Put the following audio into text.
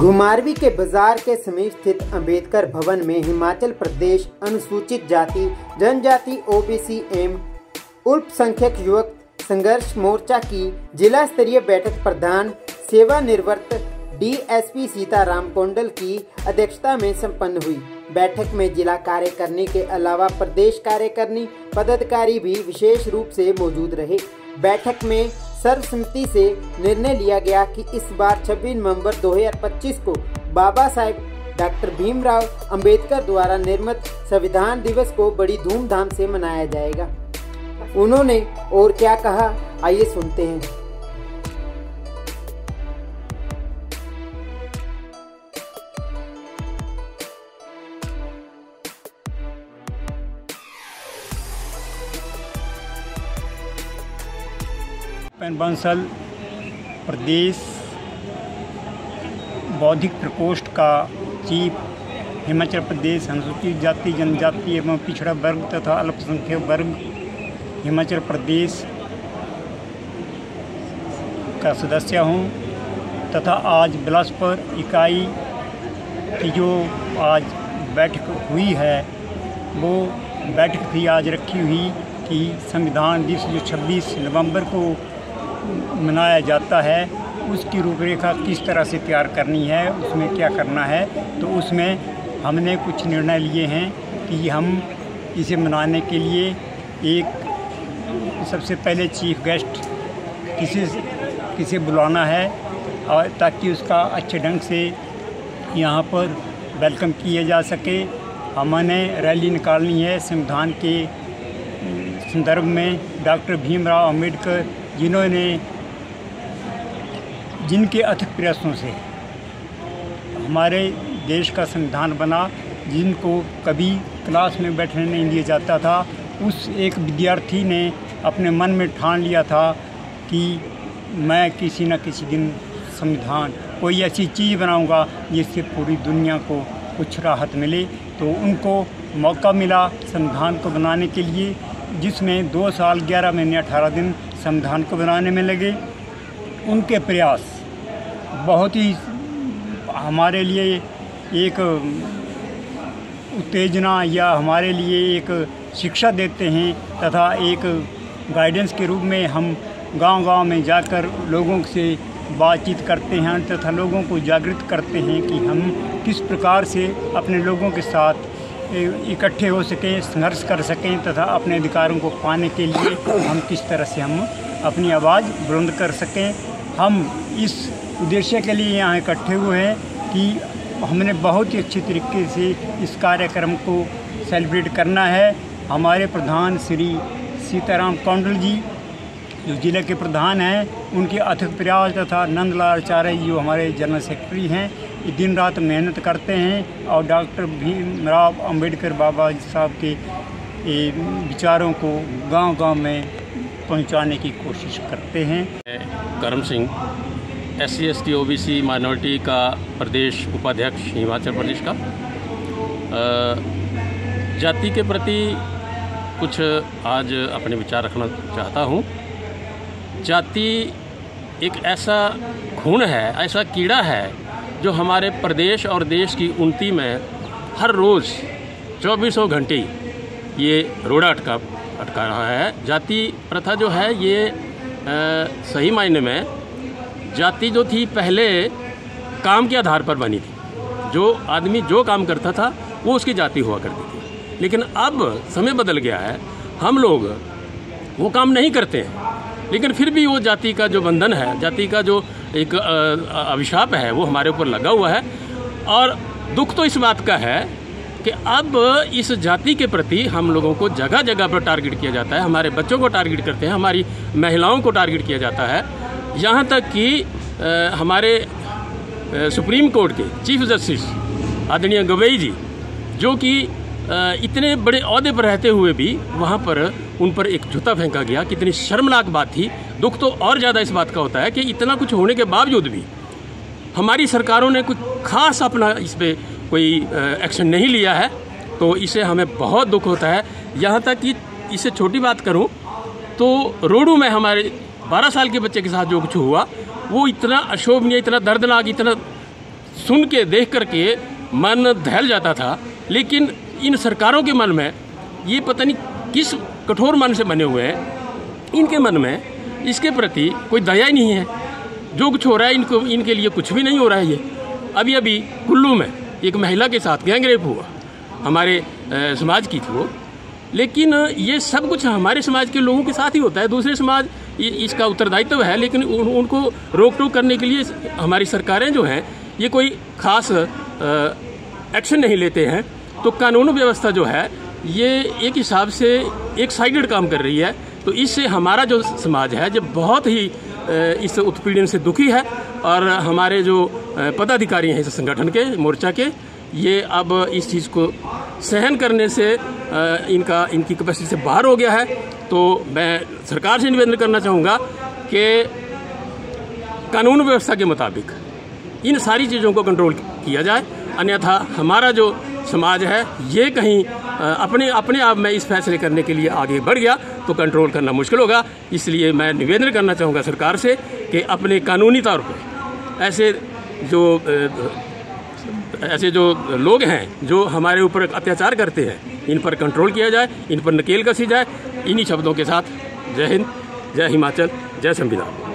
घुमारवी के बाजार के समीप स्थित अंबेडकर भवन में हिमाचल प्रदेश अनुसूचित जाति जनजाति ओबीसी एवं अल्पसंख्यक युवक संघर्ष मोर्चा की जिला स्तरीय बैठक प्रधान सेवानिवृत्त डीएसपी सीताराम कोंडल की अध्यक्षता में संपन्न हुई। बैठक में जिला कार्यकारिणी के अलावा प्रदेश कार्यकारिणी पदाधिकारी भी विशेष रूप से मौजूद रहे। बैठक में सर्वसम्मति से निर्णय लिया गया कि इस बार 26 नवंबर 2025 को बाबा साहेब डॉक्टर भीमराव अंबेडकर द्वारा निर्मित संविधान दिवस को बड़ी धूमधाम से मनाया जाएगा। उन्होंने और क्या कहा, आइए सुनते हैं। बंसल प्रदेश बौद्धिक प्रकोष्ठ का चीफ हिमाचल प्रदेश अनुसूचित जाति जनजाति एवं पिछड़ा वर्ग तथा अल्पसंख्यक वर्ग हिमाचल प्रदेश का सदस्य हूँ तथा आज बिलासपुर इकाई की जो आज बैठक हुई है वो बैठक भी आज रखी हुई कि संविधान दिवस जो 26 नवंबर को मनाया जाता है उसकी रूपरेखा किस तरह से तैयार करनी है, उसमें क्या करना है। तो उसमें हमने कुछ निर्णय लिए हैं कि हम इसे मनाने के लिए एक सबसे पहले चीफ गेस्ट किसे बुलाना है और ताकि उसका अच्छे ढंग से यहाँ पर वेलकम किया जा सके। हमने रैली निकालनी है संविधान के संदर्भ में डॉक्टर भीमराव अंबेडकर जिनके अथक प्रयासों से हमारे देश का संविधान बना, जिनको कभी क्लास में बैठने नहीं दिया जाता था, उस एक विद्यार्थी ने अपने मन में ठान लिया था कि मैं किसी न किसी दिन संविधान कोई ऐसी चीज़ बनाऊंगा जिससे पूरी दुनिया को कुछ राहत मिले। तो उनको मौका मिला संविधान को बनाने के लिए, जिसमें 2 साल 11 महीने 18 दिन संविधान को बनाने में लगे। उनके प्रयास बहुत ही हमारे लिए एक उत्तेजना या हमारे लिए एक शिक्षा देते हैं तथा एक गाइडेंस के रूप में हम गांव-गांव में जाकर लोगों से बातचीत करते हैं तथा लोगों को जागृत करते हैं कि हम किस प्रकार से अपने लोगों के साथ इकट्ठे हो सकें, संघर्ष कर सकें तथा अपने अधिकारों को पाने के लिए हम किस तरह से हम अपनी आवाज़ बुलंद कर सकें। हम इस उद्देश्य के लिए यहाँ इकट्ठे हुए हैं कि हमने बहुत ही अच्छे तरीके से इस कार्यक्रम को सेलिब्रेट करना है। हमारे प्रधान श्री सीताराम कोंडल जी जो जिले के प्रधान हैं, उनके अथक प्रयास तथा नंदलाल आचार्य जो हमारे जनरल सेक्रेटरी हैं, ये दिन रात मेहनत करते हैं और डॉक्टर भीमराव अंबेडकर बाबा साहब के विचारों को गांव-गांव में पहुंचाने की कोशिश करते हैं। करम Singh SC ST OBC minority का प्रदेश उपाध्यक्ष हिमाचल प्रदेश का। जाति के प्रति कुछ आज अपने विचार रखना चाहता हूँ। जाति एक ऐसा खून है, ऐसा कीड़ा है जो हमारे प्रदेश और देश की उन्नति में हर रोज़ 24 घंटे ये रोड़ा अटका रहा है। जाति प्रथा जो है ये सही मायने में जाति जो थी पहले काम के आधार पर बनी थी। जो आदमी जो काम करता था वो उसकी जाति हुआ करती थी। लेकिन अब समय बदल गया है, हम लोग वो काम नहीं करते हैं, लेकिन फिर भी वो जाति का जो बंधन है, जाति का जो एक अभिशाप है वो हमारे ऊपर लगा हुआ है। और दुख तो इस बात का है कि अब इस जाति के प्रति हम लोगों को जगह जगह पर टारगेट किया जाता है। हमारे बच्चों को टारगेट करते हैं, हमारी महिलाओं को टारगेट किया जाता है। यहाँ तक कि हमारे सुप्रीम कोर्ट के चीफ जस्टिस आदरणीय गवई जी जो कि इतने बड़े ओहदे पर रहते हुए भी वहाँ पर उन पर एक जूता फेंका गया, कितनी शर्मनाक बात थी। दुख तो और ज़्यादा इस बात का होता है कि इतना कुछ होने के बावजूद भी हमारी सरकारों ने कुछ खास अपना इस पर कोई एक्शन नहीं लिया है। तो इसे हमें बहुत दुख होता है। यहाँ तक कि इससे छोटी बात करूँ तो रोडू में हमारे 12 साल के बच्चे के साथ जो कुछ हुआ वो इतना अशोभनीय, इतना दर्दनाक, इतना सुन के देख करके मन दहल जाता था। लेकिन इन सरकारों के मन में ये पता नहीं किस कठोर मन से बने हुए हैं, इनके मन में इसके प्रति कोई दया ही नहीं है। जो कुछ हो रहा है इनके लिए कुछ भी नहीं हो रहा है। ये अभी कुल्लू में एक महिला के साथ गैंगरेप हुआ, हमारे समाज की थी वो। लेकिन ये सब कुछ हमारे समाज के लोगों के साथ ही होता है, दूसरे समाज इसका उत्तरदायित्व है। लेकिन उनको रोक टोक करने के लिए हमारी सरकारें जो हैं ये कोई खास एक्शन नहीं लेते हैं। तो कानून व्यवस्था जो है ये एक हिसाब से एक साइडेड काम कर रही है। तो इससे हमारा जो समाज है जो बहुत ही इस उत्पीड़न से दुखी है। और हमारे जो पदाधिकारी हैं इस संगठन के, मोर्चा के, ये अब इस चीज़ को सहन करने से इनकी कैपेसिटी से बाहर हो गया है। तो मैं सरकार से निवेदन करना चाहूँगा कि कानून व्यवस्था के मुताबिक इन सारी चीज़ों को कंट्रोल किया जाए, अन्यथा हमारा जो समाज है ये कहीं अपने आप में इस फैसले करने के लिए आगे बढ़ गया तो कंट्रोल करना मुश्किल होगा। इसलिए मैं निवेदन करना चाहूँगा सरकार से कि अपने कानूनी तौर पर ऐसे जो लोग हैं जो हमारे ऊपर अत्याचार करते हैं इन पर कंट्रोल किया जाए, इन पर नकेल कसी जाए। इन्हीं शब्दों के साथ जय हिंद, जय हिमाचल, जय संविधान।